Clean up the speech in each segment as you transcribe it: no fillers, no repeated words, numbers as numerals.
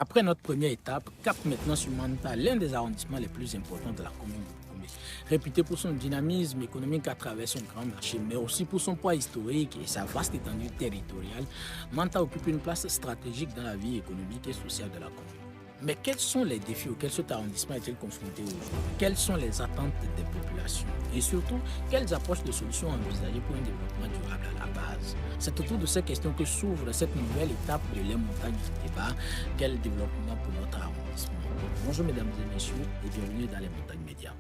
Après notre première étape, cap maintenant sur Manta, l'un des arrondissements les plus importants de la commune de Gombe. Réputé pour son dynamisme économique à travers son grand marché, mais aussi pour son poids historique et sa vaste étendue territoriale, Manta occupe une place stratégique dans la vie économique et sociale de la commune. Mais quels sont les défis auxquels cet arrondissement est-il confronté aujourd'hui? Quelles sont les attentes des populations? Et surtout, quelles approches de solutions envisagées pour un développement durable à la base? C'est autour de ces questions que s'ouvre cette nouvelle étape de Les Montagnes du débat. Quel développement pour notre arrondissement? Bonjour mesdames et messieurs et bienvenue dans Les Montagnes Médias.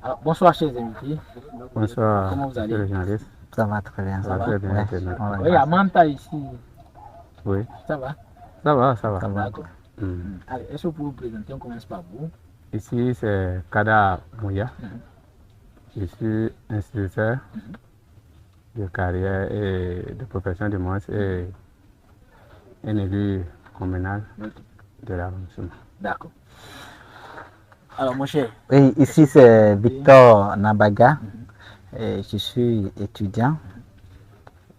Alors, bonsoir chers invités. Bonsoir. Comment vous allez? Ça va très bien. Ça va très bien. Oui, à Manta ici. Oui. Ça va? Ça va. D'accord. Allez, est-ce que vous pouvez vous présenter? On commence par vous. Ici, c'est Kada Mouya. Je suis instituteur de carrière et de profession de moi et un élu communal de l'arrondissement. D'accord. Alors, mon cher. Oui, ici c'est Victor Nabaga. Et je suis étudiant.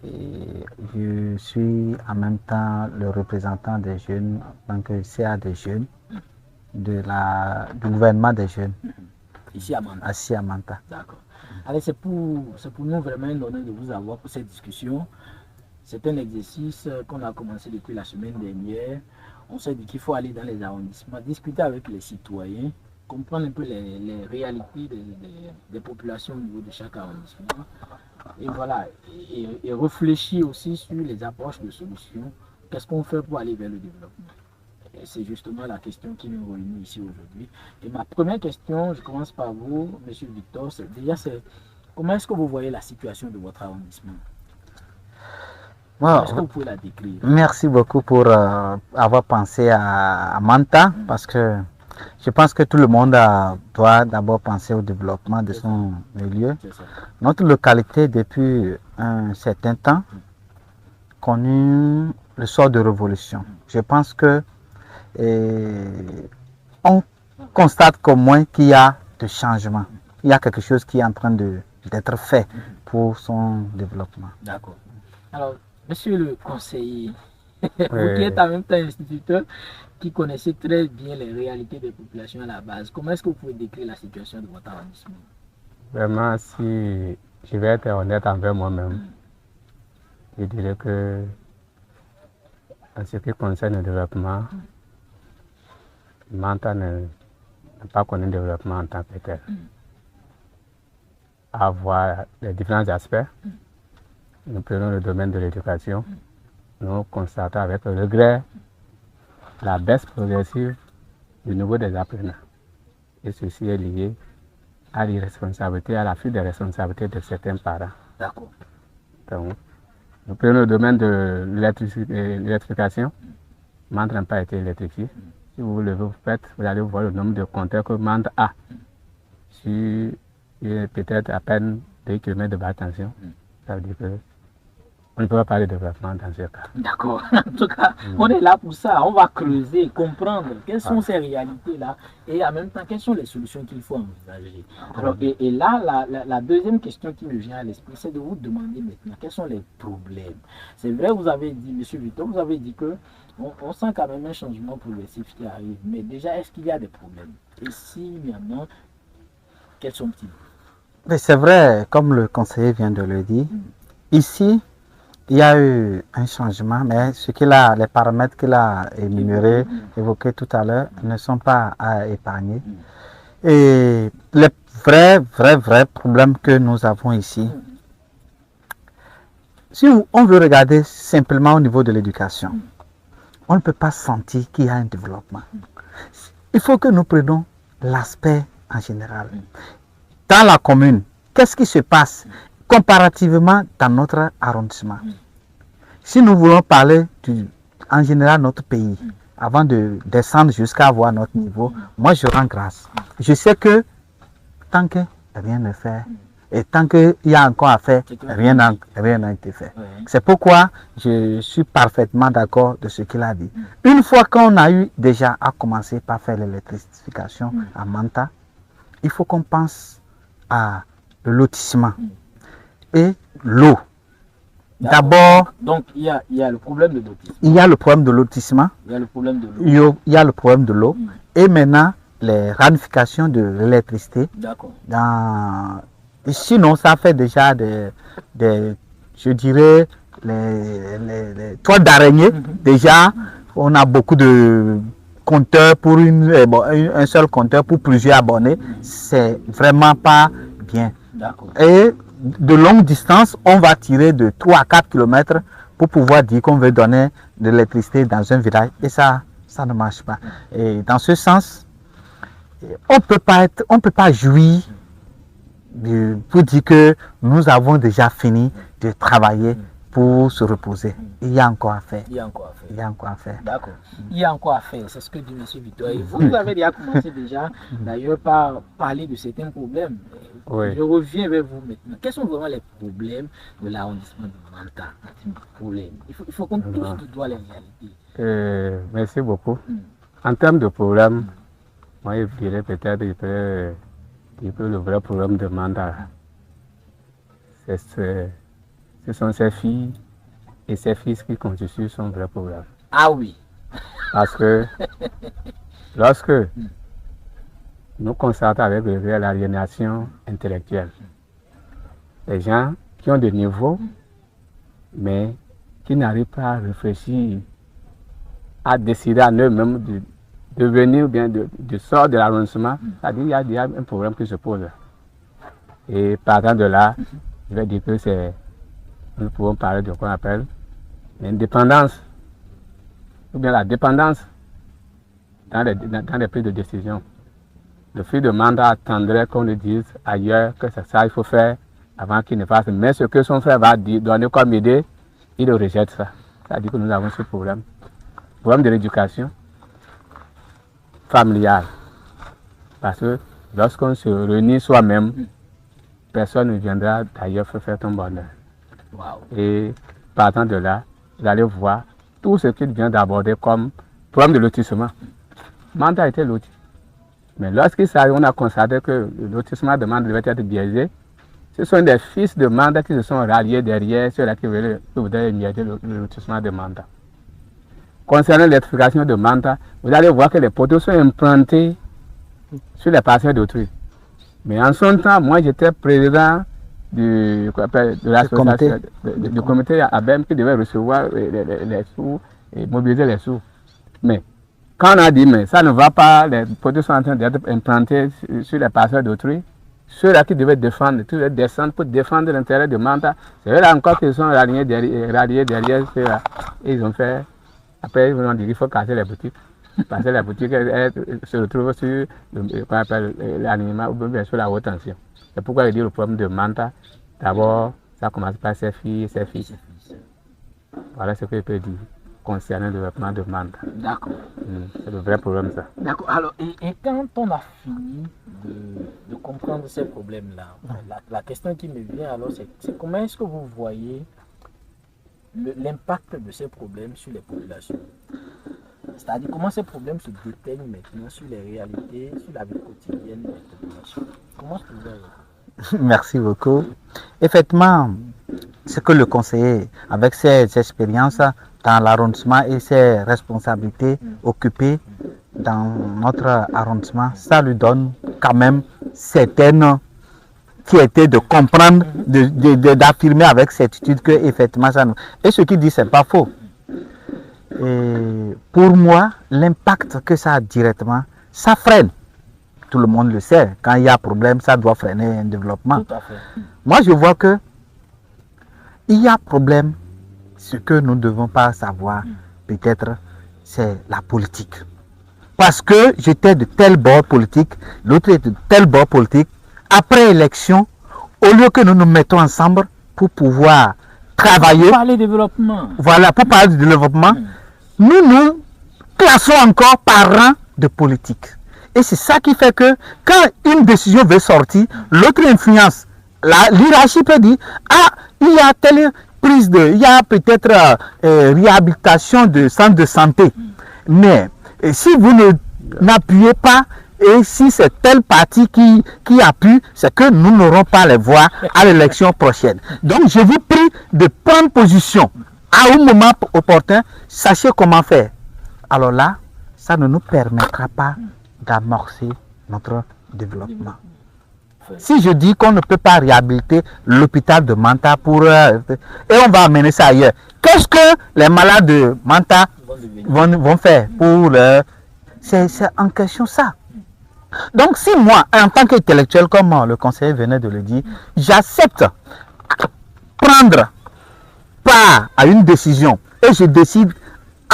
Et je suis en même temps le représentant des jeunes, donc CA des jeunes, du gouvernement des jeunes. Ici à Manta. Ici à Manta. D'accord. Allez, c'est pour nous vraiment un honneur de vous avoir pour cette discussion. C'est un exercice qu'on a commencé depuis la semaine dernière. On s'est dit qu'il faut aller dans les arrondissements, discuter avec les citoyens, comprendre un peu les réalités des populations au niveau de chaque arrondissement. Et voilà, et réfléchir aussi sur les approches de solutions. Qu'est-ce qu'on fait pour aller vers le développement? Et c'est justement la question qui nous réunit ici aujourd'hui. Et ma première question, je commence par vous, Monsieur Victor, c'est comment est-ce que vous voyez la situation de votre arrondissement? Est-ce que vous pouvez la décrire? Merci beaucoup pour avoir pensé à Manta, parce que je pense que tout le monde doit d'abord penser au développement de son milieu. Notre localité, depuis un certain temps, connu le sort de révolution. Je pense que on constate qu'au moins qu'il y a de changements. Il y a quelque chose qui est en train d'être fait pour son développement. D'accord. Alors, monsieur le conseiller, vous qui êtes en même temps instituteur, qui connaissez très bien les réalités des populations à la base, comment est-ce que vous pouvez décrire la situation de votre arrondissement? Vraiment, si je vais être honnête envers moi-même, je dirais que en ce qui concerne le développement, Manta n'a pas connu le développement en tant que tel. À voir les différents aspects, nous prenons le domaine de l'éducation, nous constatons avec regret la baisse progressive du niveau des apprenants. Et ceci est lié à l'irresponsabilité, à la fuite des responsabilités de certains parents. D'accord. Donc, nous prenons le domaine de l'électrification. Manta n'a pas été électrifié. Si vous le faites, vous allez voir le nombre de compteurs que Manta a. Si peut-être à peine 2 km de basse tension, ça veut dire que on ne peut pas parler de développement dans ce cas. D'accord. En tout cas, on est là pour ça. On va creuser, comprendre quelles sont ces réalités-là et en même temps, quelles sont les solutions qu'il faut envisager. Alors, et là, la deuxième question qui me vient à l'esprit, c'est de vous demander maintenant quels sont les problèmes. C'est vrai, vous avez dit, Monsieur Victor, vous avez dit que on sent quand même un changement progressif qui arrive. Mais déjà, est-ce qu'il y a des problèmes? Et s'il y en a, quels sont-ils? Mais c'est vrai, comme le conseiller vient de le dire, ici, il y a eu un changement, mais les paramètres qu'il a évoqués tout à l'heure ne sont pas à épargner. Et les vrais problèmes que nous avons ici, si on veut regarder simplement au niveau de l'éducation, on ne peut pas sentir qu'il y a un développement. Il faut que nous prenions l'aspect en général. Dans la commune, qu'est-ce qui se passe comparativement dans notre arrondissement? Si nous voulons parler en général notre pays, avant de descendre jusqu'à avoir notre niveau, moi je rends grâce. Je sais que tant que rien ne fait, et tant qu'il y a encore à faire, rien n'a été fait. C'est pourquoi je suis parfaitement d'accord de ce qu'il a dit. Une fois qu'on a eu déjà à commencer par faire l'électrification à Manta, il faut qu'on pense à le lotissement et l'eau. D'abord, donc il y a le problème de lotissement. Il y a le problème de lotissement. Il y a le problème de l'eau. Il y a le problème de l'eau. Et maintenant, les ramifications de l'électricité. D'accord. Sinon, ça fait déjà je dirais, les toiles d'araignée. Déjà, on a beaucoup de compteurs pour un seul compteur pour plusieurs abonnés. C'est vraiment pas bien. Et de longue distance, on va tirer de 3 à 4 km pour pouvoir dire qu'on veut donner de l'électricité dans un village. Et ça ne marche pas. Et dans ce sens, on peut pas jouir pour dire que nous avons déjà fini de travailler pour se reposer. Il y a encore à faire. Il y a encore à faire. D'accord. Il y a encore à faire, c'est ce que dit M. Victor. Et vous avez déjà commencé d'ailleurs par parler de certains problèmes. Oui. Je reviens vers vous maintenant. Quels sont vraiment les problèmes de l'arrondissement de Manta? Il faut qu'on touche du doigt les réalités. Merci beaucoup. En termes de problèmes, moi je dirais peut-être que le vrai problème de Manta, ce sont ces filles et ces fils qui constituent son vrai problème. Ah oui. Parce que lorsque nous constatons avec l'aliénation intellectuelle, les gens qui ont des niveaux, mais qui n'arrivent pas à réfléchir, à décider en eux-mêmes de devenir ou bien de sortir de l'arrondissement, c'est-à-dire qu'il y a un problème qui se pose. Et partant de là, je vais dire que nous pouvons parler de quoi on appelle l'indépendance, ou bien la dépendance dans les prises de décision. Le fils de Manta attendrait qu'on lui dise ailleurs que c'est ça qu'il faut faire avant qu'il ne fasse. Mais ce que son frère va donner comme idée, il le rejette ça. C'est-à-dire que nous avons ce problème. Le problème de l'éducation familiale. Parce que lorsqu'on se réunit soi-même, personne ne viendra d'ailleurs faire ton bonheur. Wow. Et partant de là, vous allez voir tout ce qu'il vient d'aborder comme problème de lotissement. Manta était loti. Mais lorsqu'il s'agit, on a constaté que le lotissement de Manta devait être biaisé. Ce sont des fils de Manta qui se sont ralliés derrière ceux-là qui voudraient biaiser le lotissement de Manta. Concernant l'électrification de Manta, vous allez voir que les poteaux sont implantés sur les parcelles d'autrui. Mais en son temps, moi j'étais président du comité ABEM qui devait recevoir les sous et mobiliser les sous. Mais quand on a dit, mais ça ne va pas, les poteaux sont en train d'être implantés sur les parcelles d'autrui, ceux-là qui devaient descendre pour défendre l'intérêt de Manta, c'est eux-là encore qui sont ralliés derrière ceux-là. Et ils ont fait, après ils ont dit qu'il faut casser les boutiques. Parce que la boutique se retrouve sur l'animal ou bien sur la haute tension. C'est pourquoi je dis le problème de Manta. D'abord, ça commence par ses filles et ses fils. Voilà ce que je peux dire concernant le développement de Manta. D'accord. C'est le vrai problème, ça. D'accord. Alors, et quand on a fini de comprendre ces problèmes-là, la question qui me vient alors, c'est comment est-ce que vous voyez l'impact de ces problèmes sur les populations? C'est-à-dire comment ces problèmes se déteignent maintenant sur les réalités, sur la vie quotidienne des populations. Comment est-ce que vous voyez? Merci beaucoup. Effectivement, ce que le conseiller, avec ses expériences dans l'arrondissement et ses responsabilités occupées dans notre arrondissement, ça lui donne quand même certaines fierté de comprendre, d'affirmer avec certitude que effectivement ça nous... Et ce qu'il dit, c'est pas faux. Et pour moi, l'impact que ça a directement, ça freine. Tout le monde le sait. Quand il y a problème, ça doit freiner un développement. Tout à fait. Moi, je vois que il y a problème. Ce que nous ne devons pas savoir, peut-être, c'est la politique. Parce que j'étais de tel bord politique, l'autre est de tel bord politique. Après élection, au lieu que nous nous mettons ensemble pour pouvoir travailler... Pour parler développement. Voilà, pour parler de développement, nous nous classons encore par rang de politique. Et c'est ça qui fait que quand une décision veut sortir, l'autre influence. L'hierarchie peut dire, ah, il y a telle prise il y a peut-être réhabilitation de centre de santé. Mais si vous n'appuyez pas Et si c'est tel parti qui appuie, c'est que nous n'aurons pas les voix à l'élection prochaine. Donc je vous prie de prendre position à un moment opportun. Sachez comment faire. Alors là, ça ne nous permettra pas d'amorcer notre développement. Si je dis qu'on ne peut pas réhabiliter l'hôpital de Manta et on va amener ça ailleurs, qu'est-ce que les malades de Manta vont faire pour c'est en question ça. Donc si moi, en tant qu'intellectuel, comme le conseiller venait de le dire, j'accepte prendre part à une décision et je décide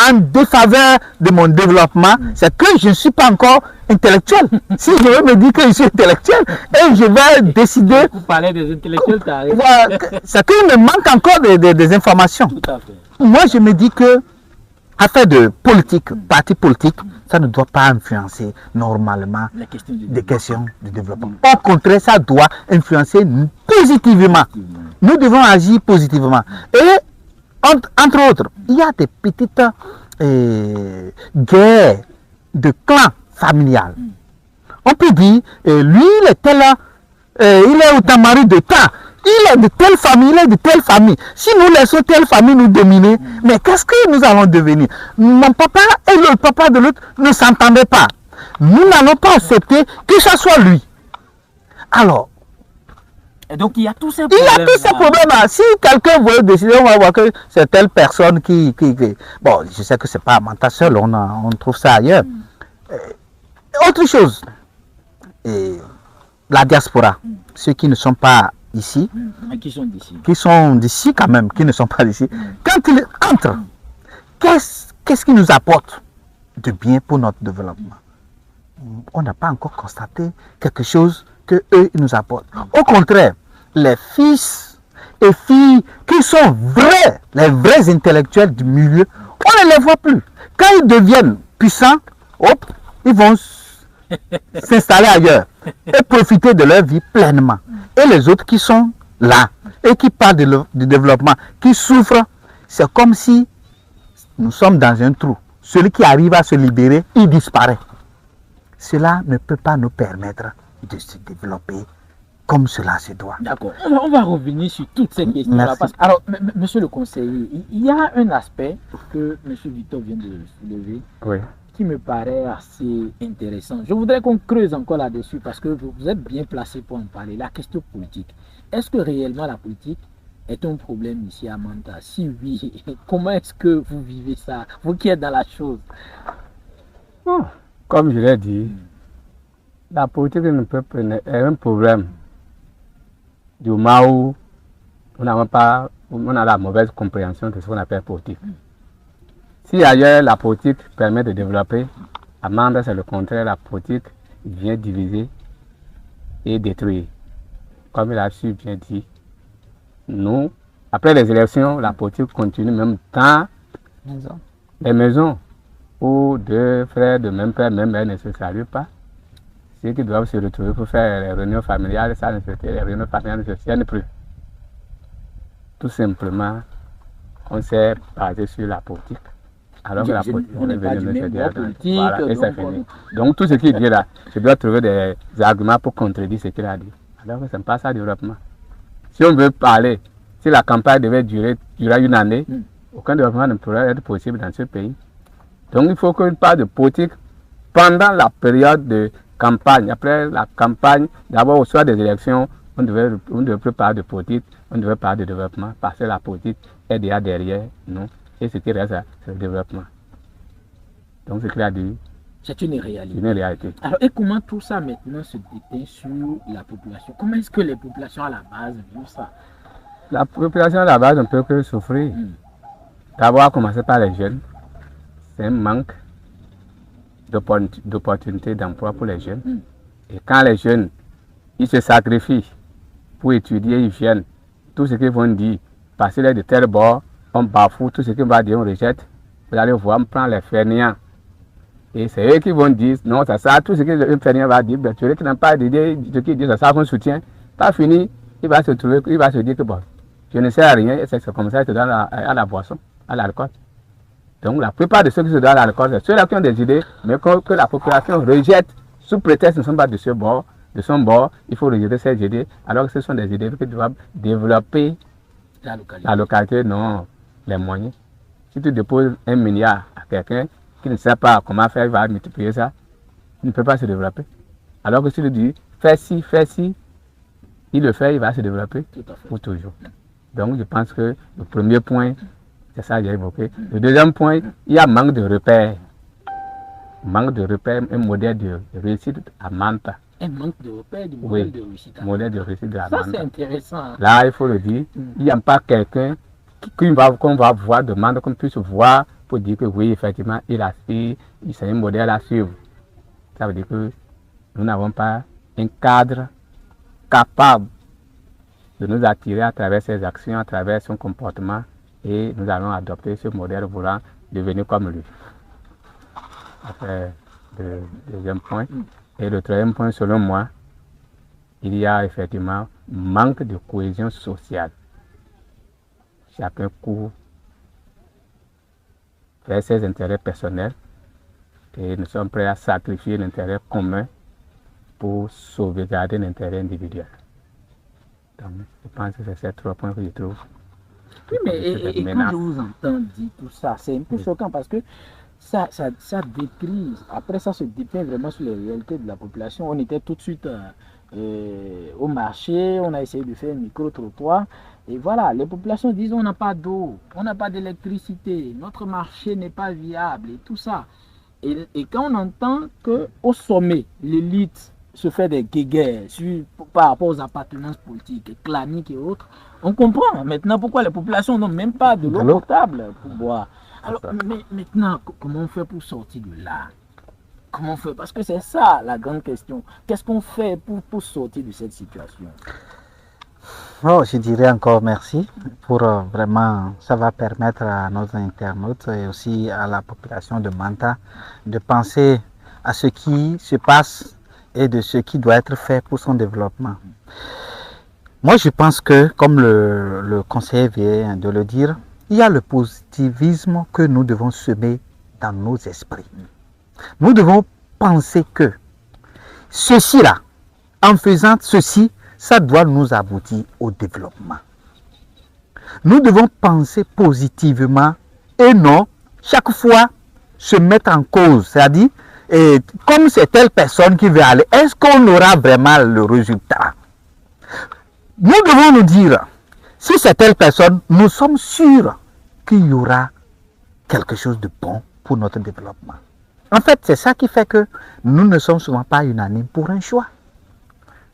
en défaveur de mon développement, c'est que je ne suis pas encore intellectuel. Si je veux me dire que je suis intellectuel et je vais décider... Vous parlez des intellectuels, c'est qu'il me manque encore des informations. Tout à fait. Moi, je me dis que affaire de politique, parti politique, ça ne doit pas influencer normalement des questions de développement. Au contraire, ça doit influencer positivement. Nous devons agir positivement. Et entre autres, il y a des petites guerres de clans familiales. On peut dire, lui, il est tel, il est au tamari de temps. Il est de telle famille, il est de telle famille. Si nous laissons telle famille nous dominer, mais qu'est-ce que nous allons devenir? Mon papa et le papa de l'autre ne s'entendaient pas. Nous n'allons pas accepter que ce soit lui. Alors, et donc il y a tous ces problèmes. Il y a tous ces problèmes-là. Si quelqu'un veut décider, on va voir que c'est telle personne qui... Bon, je sais que ce n'est pas à Manta seul, on trouve ça ailleurs. Autre chose, la diaspora, ceux qui ne sont pas ici, qui sont d'ici quand même, qui ne sont pas d'ici, quand ils entrent, qu'est-ce qui nous apporte de bien pour notre développement? On n'a pas encore constaté quelque chose que eux nous apportent. Au contraire, les fils et filles qui sont les vrais intellectuels du milieu, on ne les voit plus. Quand ils deviennent puissants, hop, ils vont s'installer ailleurs et profiter de leur vie pleinement. Et les autres qui sont là et qui parlent du développement, qui souffrent, c'est comme si nous sommes dans un trou. Celui qui arrive à se libérer, il disparaît. Cela ne peut pas nous permettre de se développer comme cela se doit. D'accord. On va revenir sur toutes ces questions-là. Alors, monsieur le conseiller, il y a un aspect que monsieur Victor vient de soulever, oui, qui me paraît assez intéressant. Je voudrais qu'on creuse encore là-dessus parce que vous êtes bien placé pour en parler. La question politique. Est-ce que réellement la politique est un problème ici à Manta? Si oui, comment est-ce que vous vivez ça? Vous qui êtes dans la chose. Comme je l'ai dit, la politique est un problème du moment où on a la mauvaise compréhension de ce qu'on appelle politique. Si ailleurs la politique permet de développer, à Manda c'est le contraire, la politique vient diviser et détruire. Comme il a su bien dit, nous, après les élections, la politique continue même dans les maisons où deux frères de même père, même mère ne se saluent pas. Ceux qui doivent se retrouver pour faire les réunions familiales, les réunions familiales ne se tiennent plus. Tout simplement, on s'est basé sur la politique. Alors que la politique, on n'est pas du même bord politique. Voilà, et c'est fini. Donc tout ce qu'il dit là, je dois trouver des arguments pour contredire ce qu'il a dit. Alors que ce n'est pas ça le développement. Si on veut parler, si la campagne devait durer une année, aucun développement ne pourrait être possible dans ce pays. Donc il faut qu'on parle de politique pendant la période de campagne. Après la campagne, d'abord au soir des élections, on devait plus parler de politique, on devait parler de développement, parce que la politique est déjà derrière nous. Et ce qui reste, c'est le développement. Donc ce qu'il a dit, c'est une réalité. Une réalité. Alors, et comment tout ça maintenant se déteint sur la population? Comment est-ce que les populations à la base vivent ça? La population à la base ne peut que souffrir. D'abord, à commencer par les jeunes. C'est un manque d'opportunités d'emploi pour les jeunes. Et quand les jeunes, ils se sacrifient pour étudier, ils viennent, tout ce qu'ils vont dire, parce qu'il est de tel bord, on bafoue, tout ce qu'ils vont dire, on rejette. Vous allez voir, on prend les fainéants. Et c'est eux qui vont dire, non, ça sert, tout ce que le fainéant va dire, tu n'as pas d'idée, ce qu'il dit, ça sert qu'on soutient. Pas fini, il va se trouver, il va se dire que bon, je ne sais à rien, et c'est comme ça, il se donne à la boisson, à l'alcool. Donc la plupart de ceux qui se donnent à l'alcool, c'est ceux-là qui ont des idées, mais que la population rejette sous prétexte qu'ils ne sont pas de ce bord, de son bord, il faut rejeter ces idées, alors que ce sont des idées qui doivent développer la localité, non les moyens. Si tu déposes 1 milliard à quelqu'un qui ne sait pas comment faire, il va multiplier ça, il ne peut pas se développer. Alors que si tu lui dis, fais ci, il le fait, il va se développer pour toujours. Donc je pense que le premier point, c'est ça que j'ai évoqué. Le deuxième point, il y a manque de repères. Manque de repères, un modèle de réussite à Manta. Un manque de repères du modèle de réussite. Modèle de réussite de la Ça, Manta. c'est intéressant. Là, il faut le dire, il n'y a pas quelqu'un qu'on va voir, demander qu'on puisse voir pour dire que oui, effectivement, c'est un modèle à suivre. Ça veut dire que nous n'avons pas un cadre capable de nous attirer à travers ses actions, à travers son comportement, et nous allons adopter ce modèle voulant devenir comme lui. C'est le deuxième point. Et le troisième point, selon moi, il y a effectivement manque de cohésion sociale. Chacun court vers ses intérêts personnels et nous sommes prêts à sacrifier l'intérêt commun pour sauvegarder l'intérêt individuel. Donc, je pense que c'est ces 3 points que je trouve. Oui, mais et quand je vous entends dire tout ça, c'est un peu choquant parce que ça décrit, après ça se dépeint vraiment sur les réalités de la population. On était tout de suite au marché, on a essayé de faire un micro-trottoir. Et voilà, les populations disent on n'a pas d'eau, on n'a pas d'électricité, notre marché n'est pas viable et tout ça. Et quand on entend qu'au sommet, l'élite se fait des guéguerres par rapport aux appartenances politiques, claniques et autres, on comprend maintenant pourquoi les populations n'ont même pas de l'eau potable pour boire. Alors, mais maintenant, comment on fait pour sortir de là? Comment on fait? Parce que c'est ça la grande question. Qu'est-ce qu'on fait pour sortir de cette situation? Oh, je dirais encore merci pour vraiment, ça va permettre à nos internautes et aussi à la population de Manta de penser à ce qui se passe et de ce qui doit être fait pour son développement. Moi, je pense que, comme le conseiller vient de le dire, il y a le positivisme que nous devons semer dans nos esprits. Nous devons penser que ceci-là, en faisant ceci, ça doit nous aboutir au développement. Nous devons penser positivement et non chaque fois se mettre en cause. C'est-à-dire, comme c'est telle personne qui veut aller, est-ce qu'on aura vraiment le résultat? Nous devons nous dire, si c'est telle personne, nous sommes sûrs qu'il y aura quelque chose de bon pour notre développement. En fait, c'est ça qui fait que nous ne sommes souvent pas unanimes pour un choix.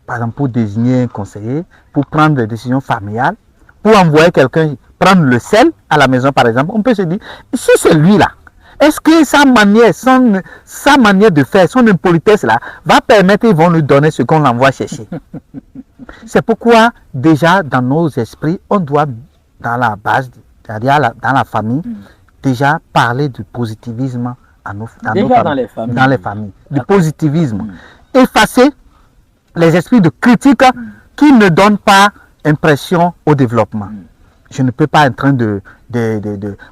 Par exemple, pour désigner un conseiller, pour prendre des décisions familiales, pour envoyer quelqu'un prendre le sel à la maison, par exemple, on peut se dire, si c'est lui-là, est-ce que sa manière de faire, son impolitesse-là, va permettre qu'ils vont nous donner ce qu'on l'envoie chercher? C'est pourquoi, déjà, dans nos esprits, on doit, dans la base, c'est-à-dire dans la famille, déjà parler du positivisme dans les familles. Du positivisme. Effacer les esprits de critique qui ne donnent pas impression au développement. Je ne peux pas être en train de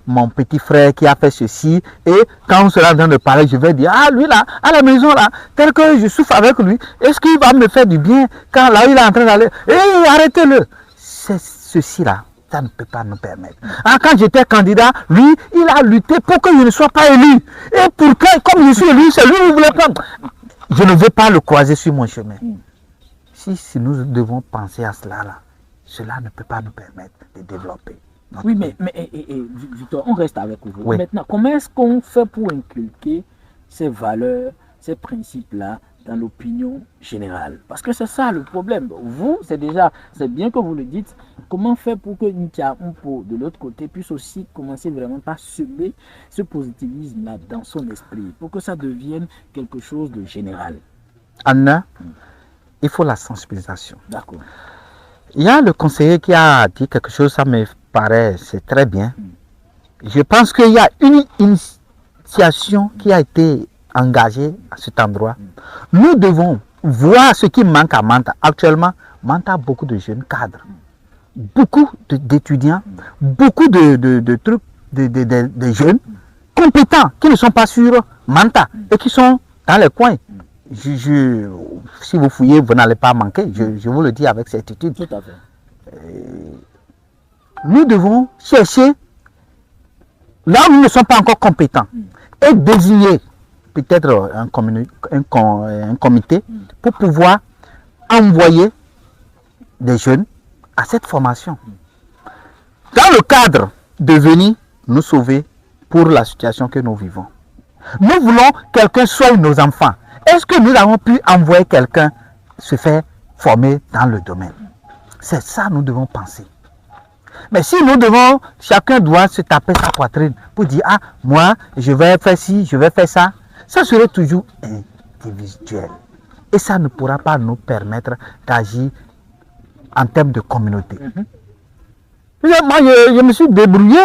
mon petit frère qui a fait ceci, et quand on sera en train de parler, je vais dire, ah lui là, à la maison là, tel que je souffre avec lui, est-ce qu'il va me faire du bien quand là il est en train d'aller, arrêtez-le. C'est ceci là, ça ne peut pas nous permettre. Ah, quand j'étais candidat, lui, il a lutté pour que je ne sois pas élu. Et pour que, comme je suis élu, c'est lui qui voulait prendre. Je ne veux pas le croiser sur mon chemin. Si nous devons penser à cela là, cela ne peut pas nous permettre de développer. Oui, mais Victor, on reste avec vous. Oui. Maintenant, comment est-ce qu'on fait pour inculquer ces valeurs, ces principes-là dans l'opinion générale? Parce que c'est ça le problème. Vous, c'est bien que vous le dites, comment faire pour que Ntia Mpo, de l'autre côté, puisse aussi commencer vraiment par semer ce positivisme-là dans son esprit, pour que ça devienne quelque chose de général? Anna, il faut la sensibilisation. D'accord. Il y a le conseiller qui a dit quelque chose, ça me paraît, c'est très bien. Je pense qu'il y a une initiation qui a été engagée à cet endroit. Nous devons voir ce qui manque à Manta. Actuellement, Manta a beaucoup de jeunes cadres, beaucoup d'étudiants, beaucoup de trucs, de jeunes compétents qui ne sont pas sur Manta et qui sont dans les coins. si vous fouillez, vous n'allez pas manquer. Je vous le dis avec certitude. Tout à fait. Nous devons chercher là où nous ne sommes pas encore compétents et désigner peut-être un comité pour pouvoir envoyer des jeunes à cette formation. Dans le cadre de venir nous sauver pour la situation que nous vivons. Nous voulons que quelqu'un soit nos enfants. Est-ce que nous avons pu envoyer quelqu'un se faire former dans le domaine? C'est ça que nous devons penser. Mais si nous devons, chacun doit se taper sa poitrine pour dire, ah, moi, je vais faire ci, je vais faire ça, ça serait toujours individuel. Et ça ne pourra pas nous permettre d'agir en termes de communauté. Moi, je me suis débrouillé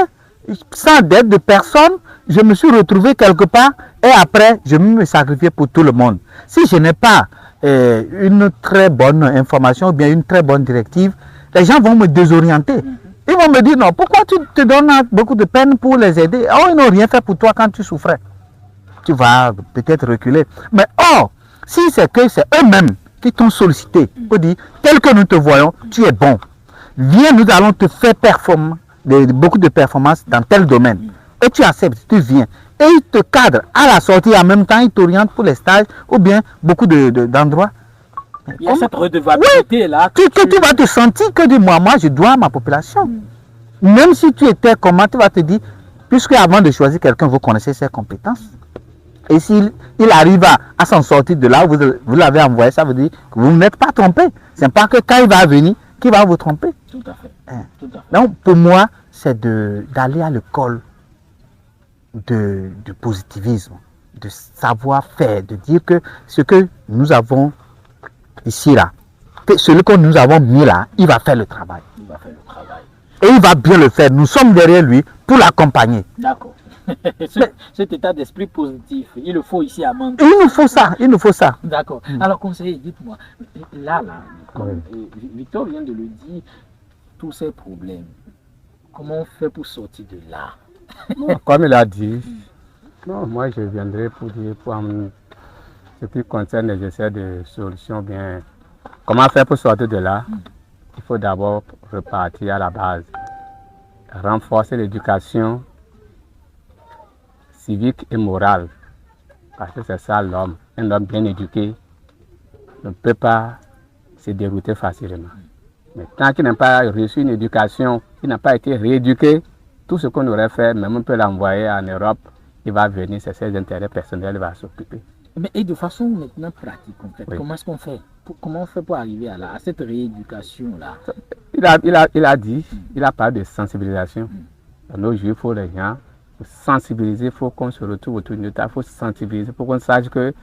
sans aide de personne. Je me suis retrouvé quelque part et après, je me sacrifié pour tout le monde. Si je n'ai pas une très bonne information ou bien une très bonne directive, les gens vont me désorienter. Ils vont me dire, non, pourquoi tu te donnes beaucoup de peine pour les aider? Oh, ils n'ont rien fait pour toi quand tu souffrais. Tu vas peut-être reculer. Mais oh, si c'est que c'est eux-mêmes qui t'ont sollicité pour dire, tel que nous te voyons, tu es bon. Viens, nous allons te faire beaucoup de performances dans tel domaine. Et tu acceptes, tu viens. Et ils te cadrent à la sortie, en même temps, ils t'orientent pour les stages ou bien beaucoup d'endroits. Il y a cette redevabilité là. Tu vas te sentir que de moi, je dois à ma population. Même si tu étais comment, tu vas te dire, puisque avant de choisir quelqu'un, vous connaissez ses compétences. Et s'il arrive à s'en sortir de là, vous l'avez envoyé, ça veut dire que vous n'êtes pas trompé. C'est pas que quand il va venir, qu'il va vous tromper. Tout à fait. Tout à fait. Donc, pour moi, c'est d'aller à l'école du positivisme, de savoir-faire, de dire que ce que nous avons ici, là, celui que nous avons mis là, il va faire le travail. Il va faire le travail. Et il va bien le faire. Nous sommes derrière lui pour l'accompagner. D'accord. Cet état d'esprit positif, il le faut ici à Manta. Il nous faut ça, il nous faut ça. D'accord. Alors, conseiller, dites-moi, là, comme Victor vient de le dire, tous ces problèmes, comment on fait pour sortir de là? Non, comme il a dit, non, moi je viendrai pour dire, ce qui concerne les essais de solutions, bien, comment faire pour sortir de là? Il faut d'abord repartir à la base, renforcer l'éducation civique et morale, parce que c'est ça l'homme. Un homme bien éduqué ne peut pas se dérouter facilement. Mais tant qu'il n'a pas reçu une éducation, il n'a pas été rééduqué, tout ce qu'on aurait fait, même on peut l'envoyer en Europe, il va venir, c'est ses intérêts personnels, il va s'occuper. Mais et de façon maintenant pratique, en fait, Oui. comment est-ce qu'on fait? Comment on fait pour arriver à cette rééducation-là? Il a dit, il a parlé de sensibilisation. Dans nos jours, il faut les gens sensibiliser, il faut qu'on se retrouve autour d'une table, il faut sensibiliser pour qu'on sache que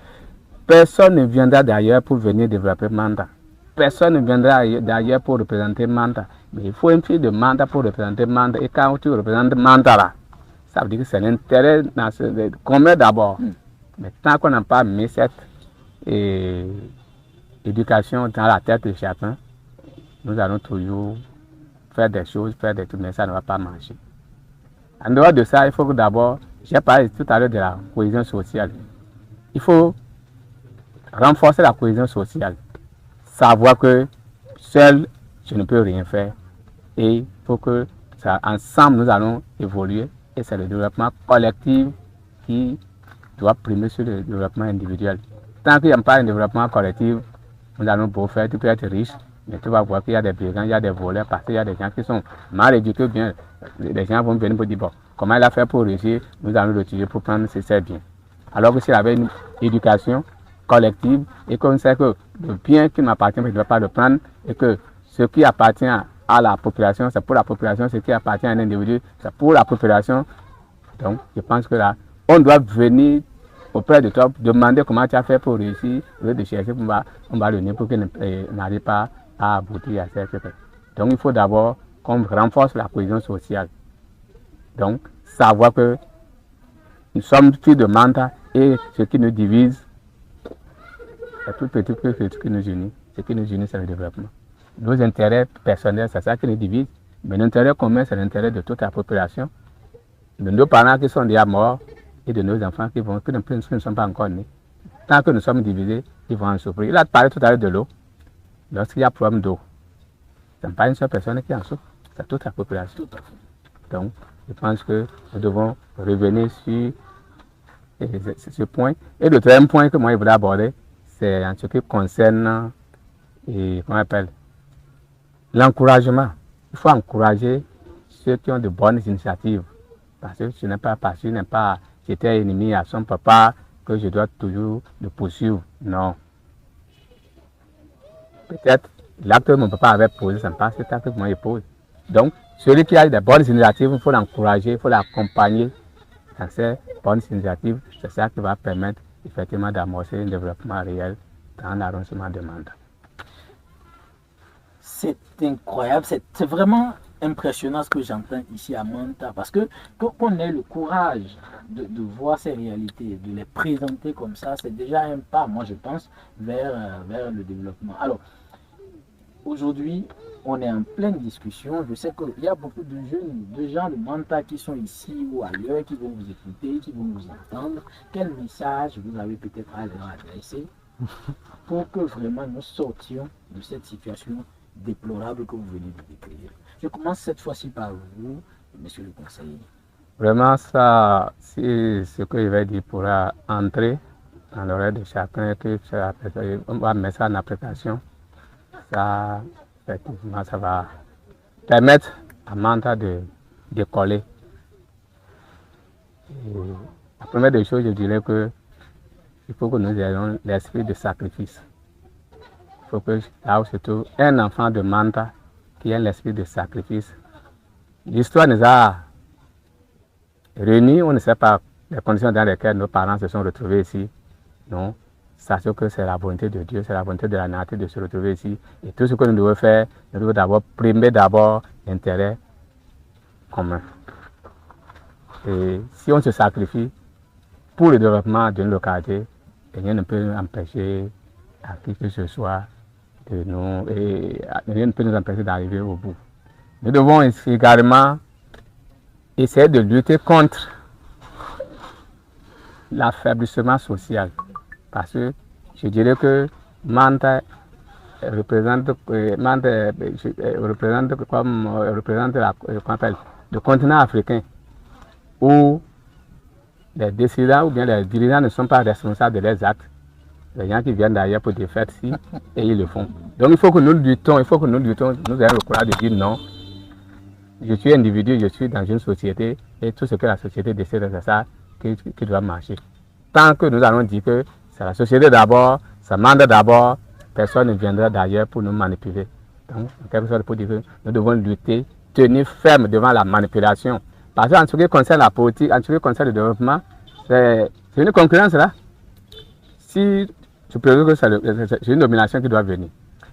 personne ne viendra d'ailleurs pour venir développer Manta. Personne ne viendra d'ailleurs pour représenter Manta. Mais il faut un fil de Manta pour représenter Manta. Et quand tu représentes Manta là, ça veut dire que c'est l'intérêt commun d'abord. Mais tant qu'on n'a pas mis cette éducation dans la tête de chacun, nous allons toujours faire des choses, faire des trucs, mais ça ne va pas marcher. En dehors de ça, il faut que d'abord, j'ai parlé tout à l'heure de la cohésion sociale. Il faut renforcer la cohésion sociale. Savoir que seul, je ne peux rien faire. Et il faut que ensemble, nous allons évoluer. Et c'est le développement collectif qui doit primer sur le développement individuel. Tant qu'il n'y a pas un développement collectif, nous allons beau faire, tu peux être riche, mais tu vas voir qu'il y a des brigands, il y a des voleurs, parce qu'il y a des gens qui sont mal éduqués bien. Les gens vont venir pour dire, bon, comment il a fait pour réussir, nous allons le tuer pour prendre ses biens. Alors que s'il avait une éducation collective et qu'on sait que le bien qui m'appartient, je ne dois pas le prendre, et que ce qui appartient à la population, c'est pour la population, ce qui appartient à un individu, c'est pour la population. Donc, je pense que là, on doit venir auprès de toi, demander comment tu as fait pour réussir, au lieu de chercher, on va le nier pour qu'il n'arrive pas à aboutir à cette chose. Donc, il faut d'abord qu'on renforce la cohésion sociale. Donc, savoir que nous sommes fils de Manta et ce qui nous divise, c'est tout petit peu ce qui nous unit. Ce qui nous unit, c'est le développement. Nos intérêts personnels, c'est ça qui nous divise. Mais l'intérêt commun, c'est l'intérêt de toute la population, de nos parents qui sont déjà morts et de nos enfants qui ne sont pas encore nés. tant que nous sommes divisés, ils vont en souffrir. Il a parlé tout à l'heure de l'eau. Lorsqu'il y a problème d'eau, ce n'est pas une seule personne qui en souffre, c'est toute la population. Donc, je pense que nous devons revenir sur ce point. Et le troisième point que moi je voulais aborder, c'est en ce qui concerne l'encouragement. Il faut encourager ceux qui ont de bonnes initiatives. Parce que ce n'est pas parce que j'étais ennemi à son papa que je dois toujours le poursuivre. Non. Peut-être l'acte que mon papa avait posé, ce n'est pas cet acte que moi je pose. Donc, celui qui a des bonnes initiatives, il faut l'encourager, il faut l'accompagner dans ces bonnes initiatives. C'est ça qui va permettre effectivement d'amorcer un développement réel dans l'arrondissement de Manta. C'est incroyable, c'est vraiment impressionnant ce que j'entends ici à Manta, parce que qu'on ait le courage de voir ces réalités, de les présenter comme ça, c'est déjà un pas, moi je pense, vers le développement. Alors, aujourd'hui, on est en pleine discussion. Je sais qu'il y a beaucoup de jeunes, de gens de Manta qui sont ici ou ailleurs, qui vont vous écouter, qui vont vous entendre. Quel message vous avez peut-être à leur adresser pour que vraiment nous sortions de cette situation déplorable que vous venez de décrire? Je commence cette fois-ci par vous, monsieur le conseiller. Vraiment, ça, si ce que je vais dire pourra entrer dans l'oreille de chacun, que on va mettre ça en application, ça, effectivement, ça va permettre à Manta de décoller. La première des choses, je dirais que il faut que nous ayons l'esprit de sacrifice. Il faut que là où se trouve un enfant de Manta qui ait l'esprit de sacrifice. L'histoire nous a réunis, on ne sait pas les conditions dans lesquelles nos parents se sont retrouvés ici. Non, sachant que c'est la volonté de Dieu, c'est la volonté de la nature de se retrouver ici. Et tout ce que nous devons faire, nous devons d'abord primer l'intérêt commun. Et si on se sacrifie pour le développement d'une localité, rien ne peut empêcher à qui que ce soit de nous, et rien ne peut nous empêcher d'arriver au bout. Nous devons également essayer de lutter contre l'affaiblissement social. Parce que je dirais que Manta représente le continent africain où les décideurs ou bien les dirigeants ne sont pas responsables de leurs actes. Les gens qui viennent d'ailleurs pour des fêtes ici et ils le font. Donc il faut que nous luttons, nous ayons le courage de dire non. Je suis individu, je suis dans une société et tout ce que la société décide, c'est ça qui doit marcher. Tant que nous allons dire que c'est la société d'abord, ça manda d'abord, personne ne viendra d'ailleurs pour nous manipuler. Donc, en quelque sorte, pour dire que nous devons lutter, tenir ferme devant la manipulation. Parce qu'en ce qui concerne la politique, en ce qui concerne le développement, c'est une concurrence là. Si je présume que c'est une nomination qui doit venir.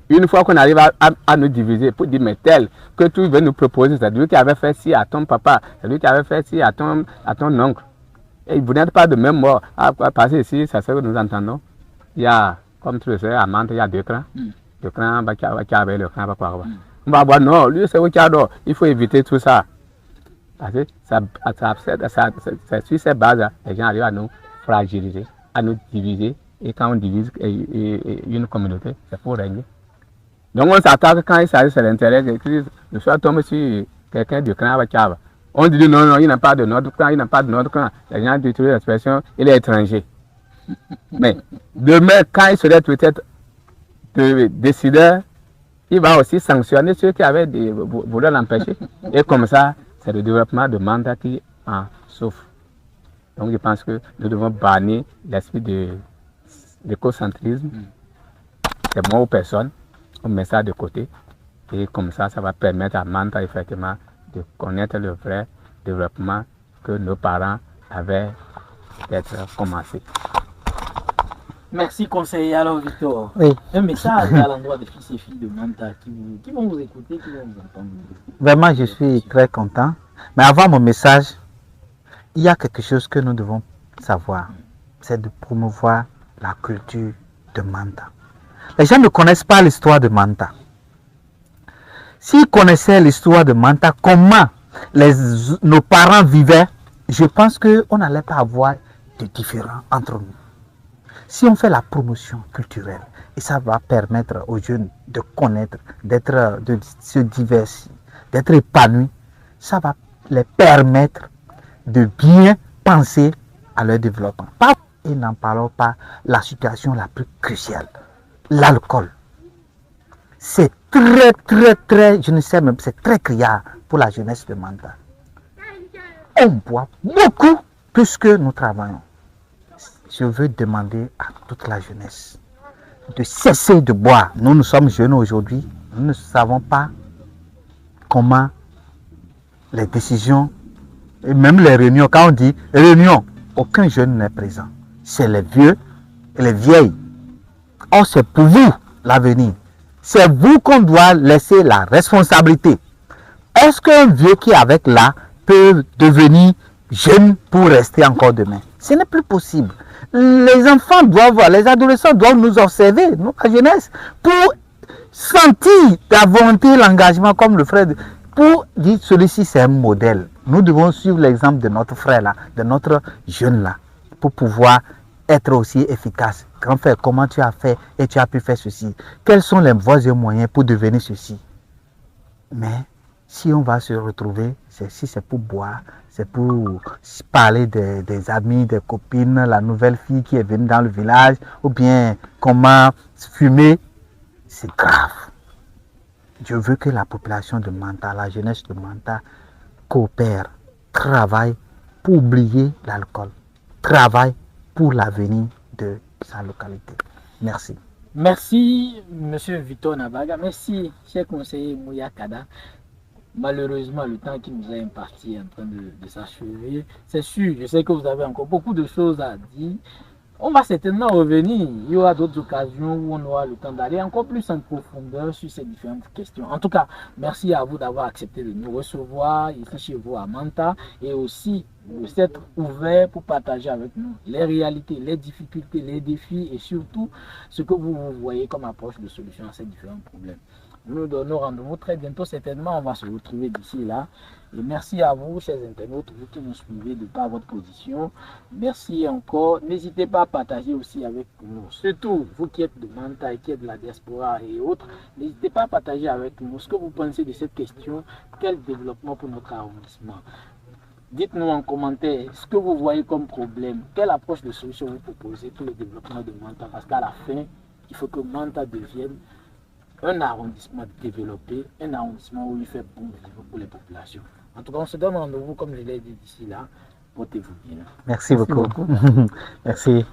Une fois qu'on arrive à nous diviser pour dire mais tel que tu veux nous proposer, c'est lui qui avait fait ci à ton papa, c'est lui qui avait fait ci à ton oncle. Et vous n'êtes pas de même mort. À passer ici, c'est ce que nous entendons. Il y a, comme tu le sais, à Manta, il y a deux crans. Le cran qui avait le cran quoi. On va voir, non, lui c'est qui adore. Il faut éviter tout ça. Parce que c'est sur ces bases, les gens arrivent à nous fragiliser, à nous diviser. Et quand on divise une communauté, c'est pour régner. Donc on s'attaque quand il s'agit de l'intérêt, que le soir tombe sur quelqu'un du clan Bakaba. On dit non, il n'a pas de notre clan, il n'a pas de notre clan. Les gens utilisent l'expression, il est étranger. Mais demain, quand il serait peut-être décideur, il va aussi sanctionner ceux qui avaient voulu l'empêcher. Et comme ça, c'est le développement de Manta qui en souffre. Donc je pense que nous devons bannir l'esprit de l'écocentrisme. C'est moi ou personne. On met ça de côté. Et comme ça, ça va permettre à Manta effectivement de connaître le vrai développement que nos parents avaient peut-être commencé. Merci conseiller. Alors Victor, oui. Un message à l'endroit des fils et filles de Manta qui vont vous écouter, qui vont vous entendre. Vraiment, je suis très content. Mais avant mon message, il y a quelque chose que nous devons savoir. C'est de promouvoir la culture de Manta. Les gens ne connaissent pas l'histoire de Manta. S'ils connaissaient l'histoire de Manta, comment nos parents vivaient, je pense qu'on n'allait pas avoir de différends entre nous. Si on fait la promotion culturelle, et ça va permettre aux jeunes de connaître, de se diversifier, d'être épanouis, ça va les permettre de bien penser à leur développement. Et n'en parlons pas, la situation la plus cruciale, l'alcool. C'est très, je ne sais même, c'est très criard pour la jeunesse de Manta. On boit beaucoup plus que nous travaillons. Je veux demander à toute la jeunesse de cesser de boire. Nous sommes jeunes aujourd'hui, nous ne savons pas comment les décisions, et même les réunions, quand on dit réunion, aucun jeune n'est présent. C'est les vieux et les vieilles. Or, c'est pour vous l'avenir. C'est vous qu'on doit laisser la responsabilité. Est-ce qu'un vieux qui est avec là peut devenir jeune pour rester encore demain? Ce n'est plus possible. Les enfants doivent, les adolescents doivent nous observer, nous, la jeunesse, pour sentir la volonté, l'engagement comme le frère, pour dire celui-ci c'est un modèle. Nous devons suivre l'exemple de notre frère là, de notre jeune là, pour pouvoir être aussi efficace. Grand frère, comment tu as fait et tu as pu faire ceci? Quelles sont les voies et moyens pour devenir ceci? Mais si on va se retrouver, si c'est pour boire, c'est pour parler des amis, des copines, la nouvelle fille qui est venue dans le village, ou bien comment fumer, c'est grave. Je veux que la population de Manta, la jeunesse de Manta, coopère, travaille pour oublier l'alcool, travaille pour l'avenir de sa localité. Merci. Merci, M. Victor Nabaga. Merci, cher conseiller Mouya Kada. Malheureusement, le temps qui nous a imparti est en train de s'achever. C'est sûr, je sais que vous avez encore beaucoup de choses à dire. On va certainement revenir. Il y aura d'autres occasions où on aura le temps d'aller encore plus en profondeur sur ces différentes questions. En tout cas, merci à vous d'avoir accepté de nous recevoir ici chez vous à Manta et aussi de s'être ouvert pour partager avec nous les réalités, les difficultés, les défis et surtout ce que vous voyez comme approche de solution à ces différents problèmes. Nous donnons rendez-vous très bientôt, certainement on va se retrouver d'ici là. Et merci à vous, chers internautes, vous qui nous suivez de par votre position. Merci encore. N'hésitez pas à partager aussi avec nous. Surtout, vous qui êtes de Manta et qui êtes de la diaspora et autres, n'hésitez pas à partager avec nous ce que vous pensez de cette question. Quel développement pour notre arrondissement? Dites-nous en commentaire ce que vous voyez comme problème. Quelle approche de solution vous proposez pour le développement de Manta? Parce qu'à la fin, il faut que Manta devienne un arrondissement développé, un arrondissement où il fait bon vivre pour les populations. En tout cas, on se donne rendez-vous, comme je l'ai dit d'ici là. Portez-vous bien. Merci beaucoup. Merci.